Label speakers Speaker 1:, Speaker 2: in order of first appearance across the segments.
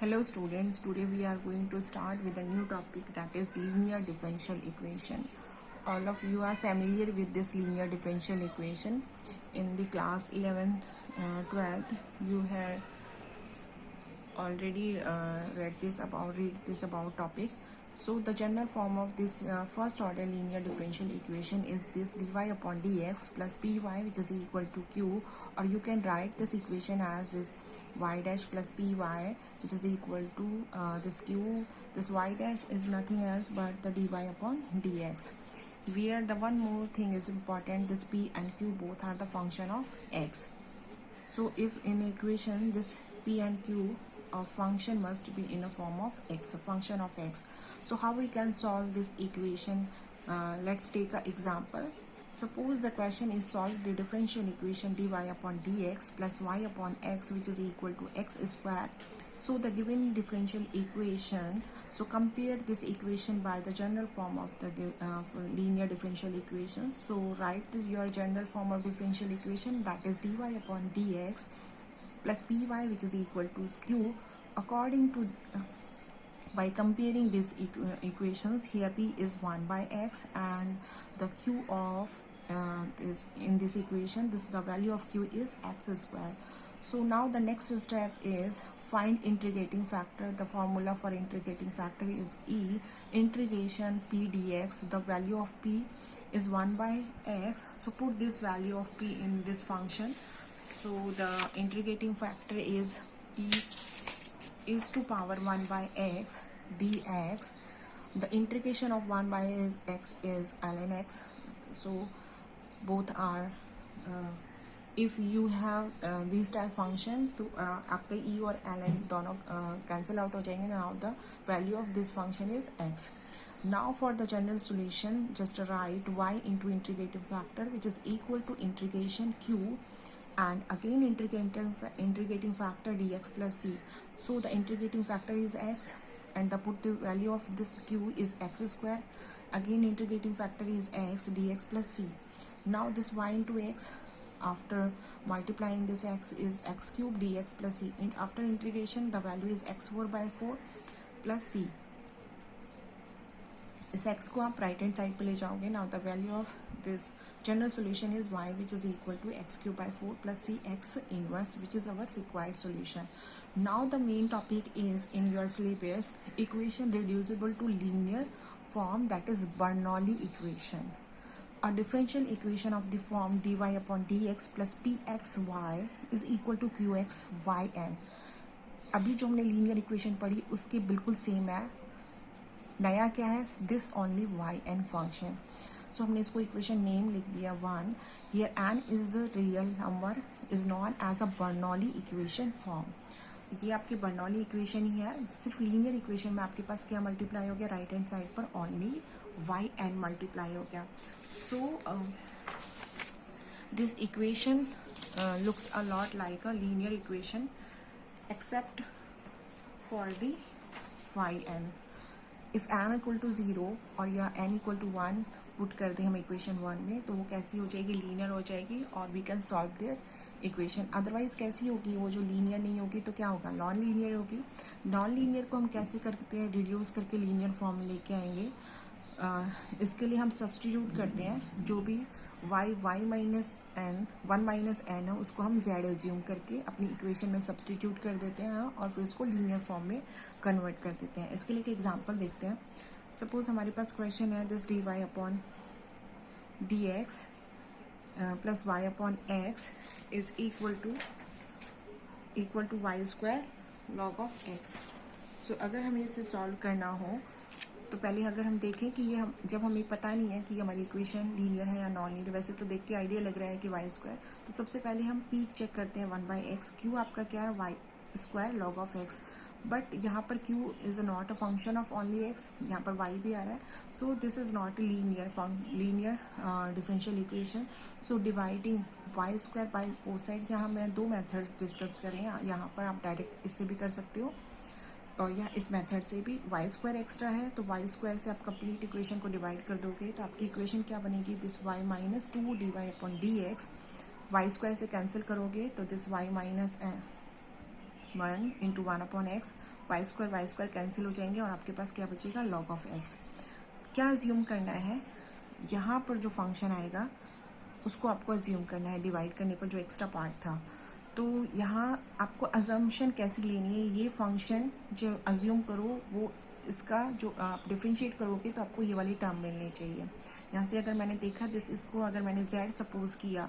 Speaker 1: Hello students, today we are going to start with a new topic, that is linear differential equation. All of you are familiar with this linear differential equation. In the class 11th, 12th, you have already read this about topic. So the general form of this first order linear differential equation is this dy upon dx plus py, which is equal to q, or you can write this equation as this y dash plus py, which is equal to this q. This y dash is nothing else but the dy upon dx, where the one more thing is important, this p and q both are the function of x. So if in equation this p and q of function must be in a form of x, a function of x. So how we can solve this equation? Let's take an example. Suppose the question is solve the differential equation dy upon dx plus y upon x, which is equal to x square. So the given differential equation, so compare this equation by the general form of the linear differential equation. So write your general form of differential equation, that is dy upon dx plus py, which is equal to q. According to by comparing these equations, here p is 1 by x and the q of is in this equation, this the value of q is x square. So now the next step is find integrating factor. The formula for integrating factor is e integration p dx. The value of p is 1 by x. So put this value of p in this function. So the integrating factor is e is to power 1 by x dx. The integration of 1 by x is ln x. So both are if you have these type function तो आपका e और ln दोनों cancel out हो जाएंगे. Now the value of this function is x. Now for the general solution, just write y into integrating factor, which is equal to integration q and again integrating factor dx plus c. So the integrating factor is x and the put the value of this q is x square. Again integrating factor is x dx plus c. Now this y into x, after multiplying this x is x cube dx plus c, and after integration the value is x4 by 4 plus c. इस x को आप right hand side पे ले जाओगे. Now the value of this general solution is y, which is equal to x cube by 4 plus c x inverse, which is our required solution. Now the main topic is in your syllabus equation reducible to linear form, that is Bernoulli equation. A differential equation of the form dy upon dx plus pxy is equal to qx yn. अभी जो हमने linear equation पढ़ी उसके बिल्कुल same है. नया क्या है, this only Y N function. So हमने इसको इक्वेशन नेम लिख दिया 1. Here N is the real number is known as a Bernoulli equation form. ये आपकी बर्नौली इक्वेशन ही है. सिर्फ लीनियर इक्वेशन में आपके पास क्या मल्टीप्लाई हो गया, राइट हैंड साइड पर ओनली वाई एन मल्टीप्लाई हो गया. So this equation looks a lot like a linear equation except for the yn. If n equal to 0 और या n इक्वल टू 1 पुट कर दे हम इक्वेशन 1 में, तो वो कैसी हो जाएगी, लीनियर हो जाएगी और we can solve their equation. Otherwise कैसी होगी, वो जो लीनियर नहीं होगी तो क्या होगा, नॉन लीनियर होगी. नॉन लीनियर को हम कैसे करते हैं, रिड्यूस करके लीनियर फॉर्म में लेके आएंगे. इसके लिए हम सब्सटीट्यूट करते हैं जो भी y minus N 1 minus N है उसको हम z एज्यूम करके अपनी इक्वेशन में सब्सटीट्यूट कर देते हैं और फिर इसको लीनियर फॉर्म में कन्वर्ट कर देते हैं. इसके लिए एक एग्जांपल देखते हैं. सपोज हमारे पास क्वेश्चन है this dy upon dx plus y upon x is equal to y square log of x. So अगर हमें इसे सॉल्व करना हो तो पहले अगर हम देखें कि ये जब हमें पता नहीं है कि हमारी इक्वेशन लीनियर है या नॉन लीनियर, वैसे तो देख के आइडिया लग रहा है कि वाई स्क्वायर, तो सबसे पहले हम पी चेक करते हैं 1 बाई एक्स. क्यू आपका क्या है, Y square log of X. But यहाँ पर Q is not a function of only X, यहाँ पर वाई भी आ रहा है. So this is not a linear differential equation. So dividing Y square by both side, यहाँ मैं 2 मेथड्स डिस्कस करें. यहाँ पर आप डायरेक्ट इससे भी कर सकते हो और या इस मेथड से भी. वाई स्क्वायर एक्स्ट्रा है तो वाई स्क्वायर से आप कंप्लीट इक्वेशन को डिवाइड कर दोगे तो आपकी इक्वेशन क्या बनेगी, this Y minus 2 D Y upon D X. Y square से कैंसिल करोगे तो this Y minus 1 into 1/x, Y square cancel हो जाएंगे और आपके पास क्या बचेगा, log ऑफ x। क्या अज्यूम करना है, यहाँ पर जो फंक्शन आएगा उसको आपको अज्यूम करना है, डिवाइड करने पर जो एक्स्ट्रा पार्ट था। तो यहाँ आपको अजम्पशन कैसी लेनी है, ये फंक्शन जो अज्यूम करो वो इसका जो आप डिफ्रेंशिएट करोगे तो आपको ये वाली टर्म मिलनी चाहिए। यहाँ से अगर मैंने देखा इसको अगर मैंने z सपोज किया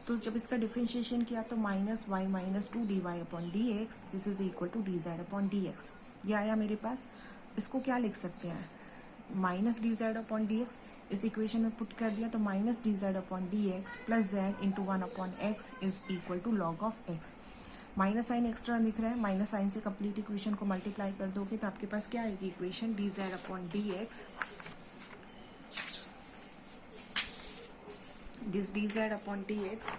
Speaker 1: तो जब इसका डिफ्रेंशिएशन किया तो -y-2 dy/dx this is equal to dz/dx ये आया मेरे पास। इसको क्या लिख सकते हैं, -dz/dx इस इक्वेशन में पुट कर दिया तो -dz/dx plus z into 1/x is equal to log of x। Minus sign extra दिख रहा है, माइनस साइन से कंप्लीट इक्वेशन को मल्टीप्लाई कर दोगे तो आपके पास क्या आएगी equation, dz/dx this dz/dx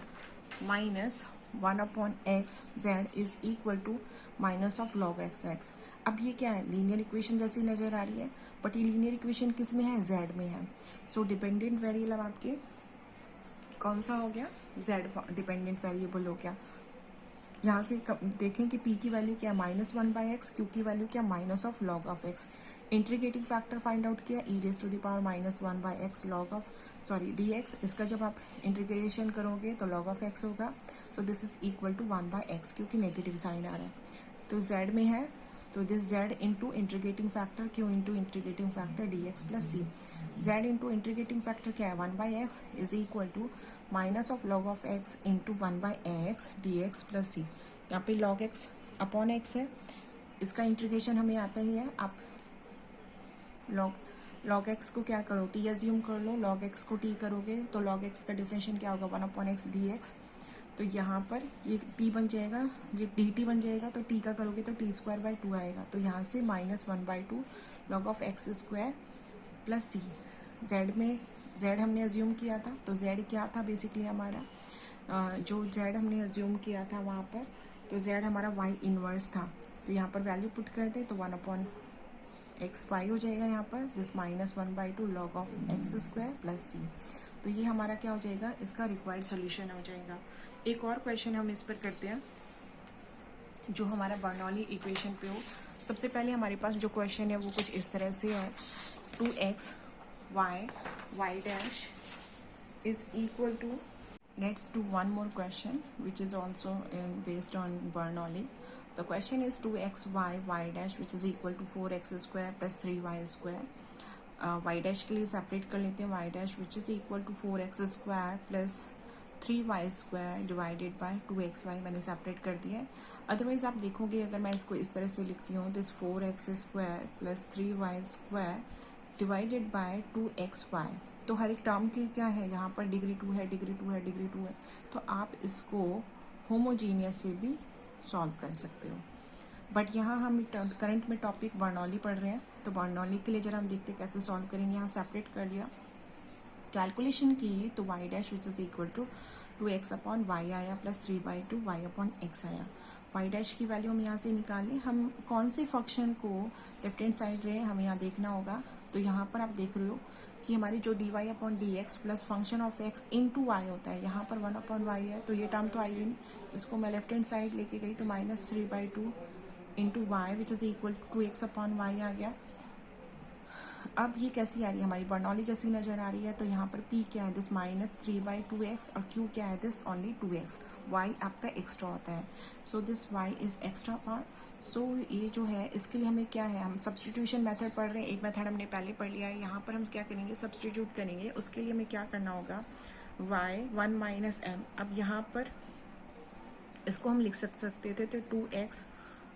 Speaker 1: minus 1/x z is equal to minus of log x। अब ये क्या है, लीनियर इक्वेशन जैसी नजर आ रही है, बट ये लीनियर इक्वेशन किस में है, z में है। सो डिपेंडेंट वेरिएबल आपके कौन सा हो गया, z डिपेंडेंट वेरिएबल हो गया। यहाँ से देखें कि p की वैल्यू क्या है, -1/x, q की वैल्यू क्या, minus of log of x। Integrating factor find out किया, e⁻−1/x log ऑफ dx। इसका जब आप इंटीग्रेशन करोगे तो log ऑफ x होगा। So this is equal to 1/x, क्योंकि नेगेटिव साइन आ रहा है तो z में है, तो this z into integrating factor q into integrating factor dx plus c। z into integrating factor क्या है, 1/x is equal to minus of log of x into 1/x dx plus c। यहाँ पे log x upon x है, इसका integration हमें आता ही है। आप log x को क्या करो, t अज्यूम कर लो, log x को t करोगे तो log x का डिफरेंशिएशन क्या होगा, 1/x dx। तो यहाँ पर ये t बन जाएगा, ये dt बन जाएगा, तो t का करोगे तो t²/2 आएगा। तो यहाँ से -1/2 log of x square plus c। z में z हमने अज्यूम किया था, तो z क्या था बेसिकली हमारा, जो z हमने अज्यूम किया था वहाँ पर, तो z हमारा y इनवर्स था। तो यहाँ पर वैल्यू पुट कर दे तो 1/x y हो जाएगा यहाँ पर, this -1/2 log of x square plus c। तो ये हमारा क्या हो जाएगा, इसका रिक्वायर्ड सोल्यूशन हो जाएगा। एक और क्वेश्चन हम इस पर करते हैं जो हमारा बर्नौली इक्वेशन पे हो। सबसे पहले हमारे पास जो क्वेश्चन है वो कुछ इस तरह से है, 2x y dash is equal to, let's do one more question which is also based on Bernoulli. The question is 2xy dash which is equal to 4x square plus 3y square। y dash के लिए separate कर लेते हैं, y dash which is equal to 4x square plus 3y square divided by 2xy मैंने separate कर दिया है। Otherwise आप देखोगे अगर मैं इसको इस तरह से लिखती हूँ, this 4x square plus 3y square divided by 2xy, तो हर एक टर्म की क्या है, यहाँ पर डिग्री 2 है, डिग्री 2 है, डिग्री 2 है, तो आप इसको होमोजीनियस से भी सॉल्व कर सकते हो। बट यहाँ हम करंट में टॉपिक बर्नौली पढ़ रहे हैं, तो बर्नौली के लिए जरा हम देखते हैं कैसे सॉल्व करेंगे। यहाँ सेपरेट कर लिया, कैलकुलेशन की तो y dash which is equal to 2x/y आया प्लस 3/2 y/x आया। y डैश की वैल्यू हम यहाँ से निकालें, हम कौन से फंक्शन को लेफ्ट हैंड साइड रहे हमें यहाँ देखना होगा। तो यहाँ पर आप देख रहे हो कि हमारी जो dy/dx plus function of x into Y होता है, यहाँ पर 1/y है, तो ये टर्म तो आएगी नहीं, इसको मैं लेफ्ट हैंड साइड लेके गई तो -3/2 into Y which is equal to 2x/y आ गया। अब ये कैसी आ रही है, हमारी बर्नौली जैसी नजर आ रही है। तो यहाँ पर p क्या है, दिस -3/2x और q क्या है, दिस ओनली 2x। y आपका एक्स्ट्रा होता है, so this y is extra part. So ये जो है इसके लिए हमें क्या है, हम सब्सटीट्यूशन मेथड पढ़ रहे हैं, एक मेथड हमने पहले पढ़ लिया है। यहाँ पर हम क्या करेंगे, सब्सटीट्यूट करेंगे। उसके लिए हमें क्या करना होगा, y 1 - m। अब यहाँ पर इसको हम लिख सकते थे तो 2x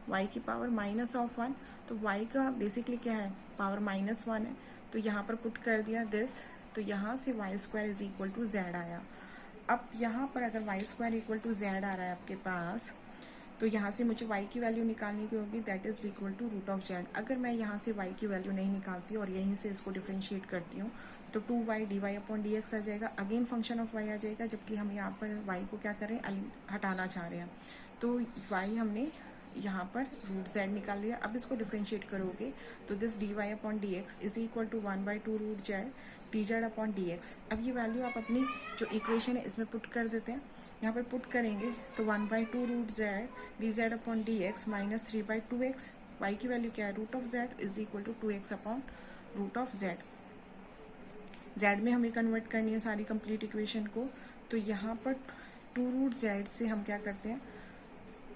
Speaker 1: y की पावर -1, तो y का बेसिकली क्या है, पावर -1 है, तो यहाँ पर पुट कर दिया दिस, तो यहाँ से y² is equal to z आया। अब यहाँ पर अगर y² इक्वल टू z आ रहा है आपके पास, तो यहाँ से मुझे y की वैल्यू निकालनी की होगी, that is equal to √z। अगर मैं यहाँ से y की वैल्यू नहीं निकालती और यहीं से इसको डिफ्रेंशिएट करती हूँ तो 2y dy/dx आ जाएगा, अगेन फंक्शन ऑफ y आ जाएगा, जबकि हम यहाँ पर y को क्या करें, हटाना चाह रहे हैं। तो y हमने यहाँ पर √z निकाल लिया। अब इसको डिफ्रेंशिएट करोगे तो this dy/dx is equal to 1/2 √z dz/dx। अब ये वैल्यू आप अपनी जो इक्वेशन है इसमें पुट कर देते हैं। यहाँ पर पुट करेंगे तो 1/2 root Z D Z upon D X minus 3/2x, Y की वैल्यू क्या है root of Z is equal to 2x upon root of Z. Z में हमें कन्वर्ट करनी है सारी कंप्लीट इक्वेशन को, तो यहाँ पर 2 रूट जेड से हम क्या करते हैं,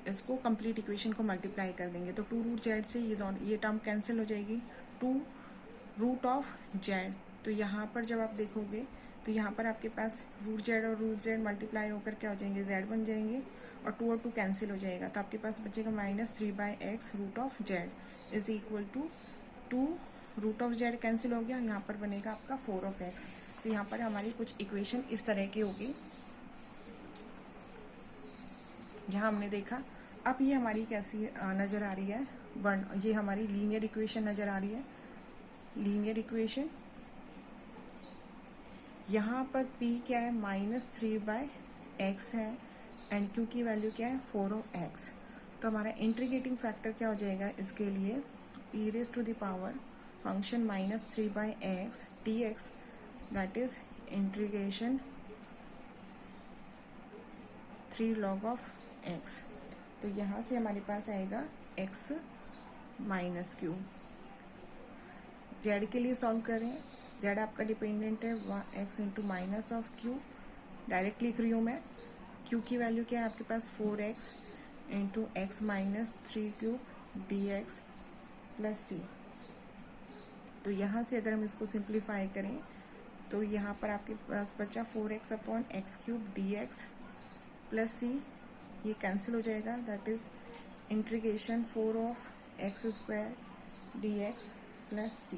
Speaker 1: इसको कंप्लीट इक्वेशन को मल्टीप्लाई कर देंगे। तो 2 रूट जेड से ये टर्म कैंसिल हो जाएगी, 2 रूट ऑफ जेड। तो यहाँ पर जब आप देखोगे तो यहाँ पर आपके पास रूट जेड और रूट जेड मल्टीप्लाई होकर क्या हो जाएंगे, जेड बन जाएंगे, और 2 और 2 कैंसिल हो जाएगा। तो आपके पास बचेगा minus 3/x root of Z is equal to 2 root of Z cancel हो गया, यहाँ पर बनेगा आपका 4 ऑफ x। तो यहाँ पर हमारी कुछ इक्वेशन इस तरह की होगी, यहाँ हमने देखा। अब ये हमारी कैसी नज़र आ रही है, ये हमारी लीनियर इक्वेशन नज़र आ रही है। लीनियर इक्वेशन यहाँ पर p क्या है, -3/x है, एंड q की वैल्यू क्या है 4 ऑफ x। तो हमारा इंटीग्रेटिंग फैक्टर क्या हो जाएगा इसके लिए, e raise to the power function -3/x dx, that is integration 3 log of x। तो यहाँ से हमारे पास आएगा x माइनस क्यू। जेड के लिए सॉल्व करें, जेड आपका डिपेंडेंट है x into minus of Q, direct लिख रही हूँ मैं। क्यू की वैल्यू क्या है आपके पास 4x into x minus 3 D x plus C. तो यहाँ से अगर हम इसको सिंप्लीफाई करें तो यहाँ पर आपके पास बचा 4x upon x cube D x plus C, ये कैंसिल हो जाएगा, that is integration 4 of x square D x plus C.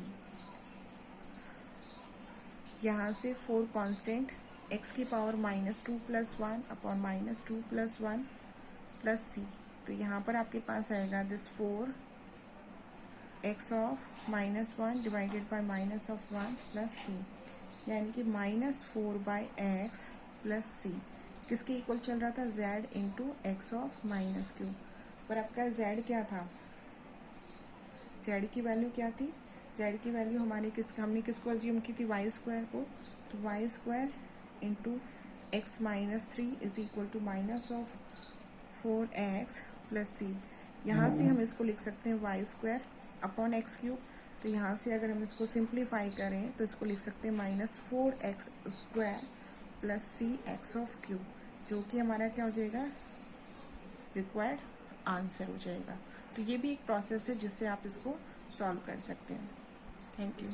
Speaker 1: यहाँ से 4 कांस्टेंट, x की पावर -2 + 1 अपॉन -2 + 1 प्लस सी। तो यहाँ पर आपके पास आएगा this 4x of -1 divided by minus of 1 plus C, यानी कि -4/x प्लस सी किसके इक्वल चल रहा था, z into x of minus Q. पर आपका z क्या था, z की वैल्यू क्या थी, z की वैल्यू हमने किसको अज्यूम की थी, वाई स्क्वायर को। तो Y square into x minus 3 is equal to minus of 4x plus C. यहाँ से हम इसको लिख सकते हैं Y square upon x cube. तो यहाँ से अगर हम इसको सिंप्लीफाई करें तो इसको लिख सकते हैं -4x square plus C X of cube, जो कि हमारा क्या हो जाएगा, रिक्वायर्ड आंसर हो जाएगा। तो ये भी एक प्रोसेस है जिससे आप इसको सॉल्व कर सकते हैं। Thank you.